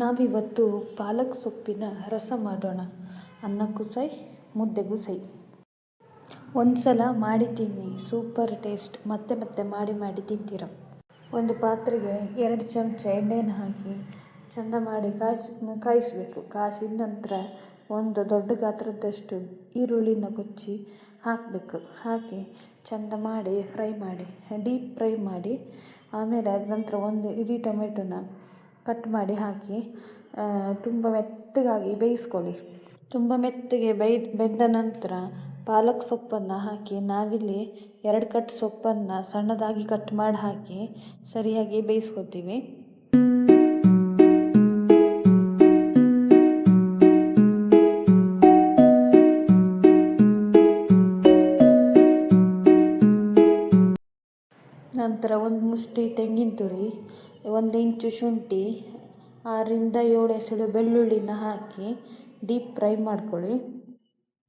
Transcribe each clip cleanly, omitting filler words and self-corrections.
ನಾವಿವತ್ತು ಪಾಲಕ್ ಸೊಪ್ಪಿನ ರಸ ಮಾಡೋಣ. ಅನ್ನಕ್ಕೂ ಸೈ, ಮುದ್ದೆಗೂ ಸೈ. ಒಂದು ಸಲ ಮಾಡಿ ತಿನ್ನಿ, ಸೂಪರ್ ಟೇಸ್ಟ್. ಮತ್ತೆ ಮತ್ತೆ ಮಾಡಿ ತಿಂತೀರ. ಒಂದು ಪಾತ್ರೆಗೆ 2 ಚಮಚ ಎಣ್ಣೆಯನ್ನು ಹಾಕಿ ಚೆಂದ ಮಾಡಿ ಕಾಯಿಸಬೇಕು. ಕಾಯಿಸಿದ ನಂತರ ಒಂದು ದೊಡ್ಡ ಗಾತ್ರದಷ್ಟು ಈರುಳ್ಳಿನ ಕೊಚ್ಚಿ ಹಾಕಬೇಕು. ಹಾಕಿ ಚೆಂದ ಮಾಡಿ ಡೀಪ್ ಫ್ರೈ ಮಾಡಿ ಆಮೇಲೆ ಅದ ನಂತರ ಒಂದು ಇಡೀ ಟೊಮೆಟೊನ ಕಟ್ ಮಾಡಿ ಹಾಕಿ ತುಂಬ ಮೆತ್ತಗಾಗಿ ಬೇಯಿಸ್ಕೊಳ್ಳಿ. ತುಂಬ ಮೆತ್ತಗೆ ಬೆಂದ ನಂತರ ಪಾಲಕ್ ಸೊಪ್ಪನ್ನು ಹಾಕಿ ನಾವಿಲ್ಲಿ 2 ಕಟ್ ಸೊಪ್ಪನ್ನು ಸಣ್ಣದಾಗಿ ಕಟ್ ಮಾಡಿ ಹಾಕಿ ಸರಿಯಾಗಿ ಬೇಯಿಸ್ಕೊತೀವಿ. ನಂತರ ಒಂದು ಮುಷ್ಟಿ ತೆಂಗಿನ ತುರಿ, 1 ಇಂಚು ಶುಂಠಿ, 6 ರಿಂದ 7 ಎಸಳು ಬೆಳ್ಳುಳ್ಳಿನ ಹಾಕಿ ಡೀಪ್ ಫ್ರೈ ಮಾಡ್ಕೊಳ್ಳಿ.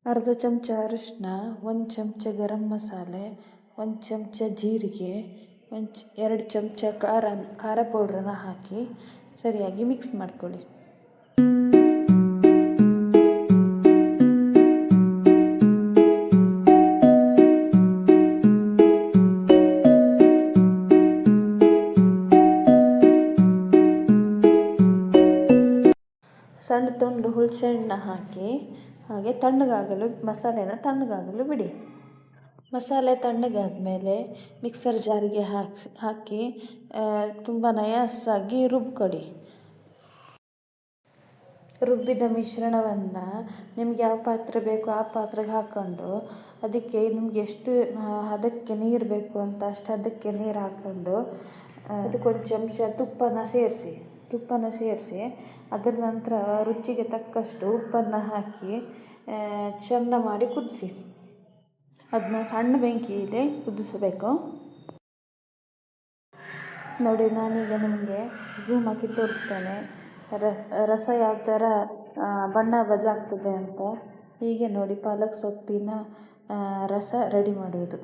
ಅರ್ಧ ಚಮಚ ಅರಿಶಿನ, 1 ಚಮಚ ಗರಂ ಮಸಾಲೆ, 1 ಚಮಚ ಜೀರಿಗೆ, 2 ಚಮಚ ಖಾರ ಪೌಡ್ರನ್ನ ಹಾಕಿ ಸರಿಯಾಗಿ ಮಿಕ್ಸ್ ಮಾಡ್ಕೊಳ್ಳಿ. ಸಣ್ಣ ತುಂಡು ಹುಣಸೆಹಣ್ಣನ್ನ ಹಾಕಿ ಹಾಗೆ ಮಸಾಲೆನ ತಣ್ಣಗಾಗಲು ಬಿಡಿ. ಮಸಾಲೆ ತಣ್ಣಗಾದ್ಮೇಲೆ ಮಿಕ್ಸರ್ ಜಾರಿಗೆ ಹಾಕಿ ತುಂಬ ನಯಸ್ಸಾಗಿ ರುಬ್ಕೊಡಿ. ರುಬ್ಬಿದ ಮಿಶ್ರಣವನ್ನು ನಿಮ್ಗೆ ಯಾವ ಪಾತ್ರೆ ಬೇಕೋ ಆ ಪಾತ್ರೆಗೆ ಹಾಕ್ಕೊಂಡು ಅದಕ್ಕೆ ನಿಮ್ಗೆ ಎಷ್ಟು ಅದಕ್ಕೆ ನೀರು ಬೇಕು ಅಂತ ಅಷ್ಟು ಅದಕ್ಕೆ ನೀರು ಹಾಕ್ಕೊಂಡು ಅದಕ್ಕೊಂದು ಚಮಚ ತುಪ್ಪನ ಸೇರಿಸಿ ಅದರ ನಂತರ ರುಚಿಗೆ ತಕ್ಕಷ್ಟು ಉಪ್ಪನ್ನು ಹಾಕಿ ಚೆಂದ ಮಾಡಿ ಕುದಿಸಿ. ಅದನ್ನ ಸಣ್ಣ ಬೆಂಕಿಯಲ್ಲಿ ಕುದಿಸಬೇಕು. ನೋಡಿ, ನಾನೀಗ ನಿಮಗೆ ಝೂಮ್ ಹಾಕಿ ತೋರಿಸ್ತೇನೆ ರಸ ಯಾವ ಥರ ಬಣ್ಣ ಬದಲಾಗ್ತದೆ ಅಂತ. ಹೀಗೆ ನೋಡಿ ಪಾಲಕ್ ಸೊಪ್ಪಿನ ರಸ ರೆಡಿ ಮಾಡುವುದು.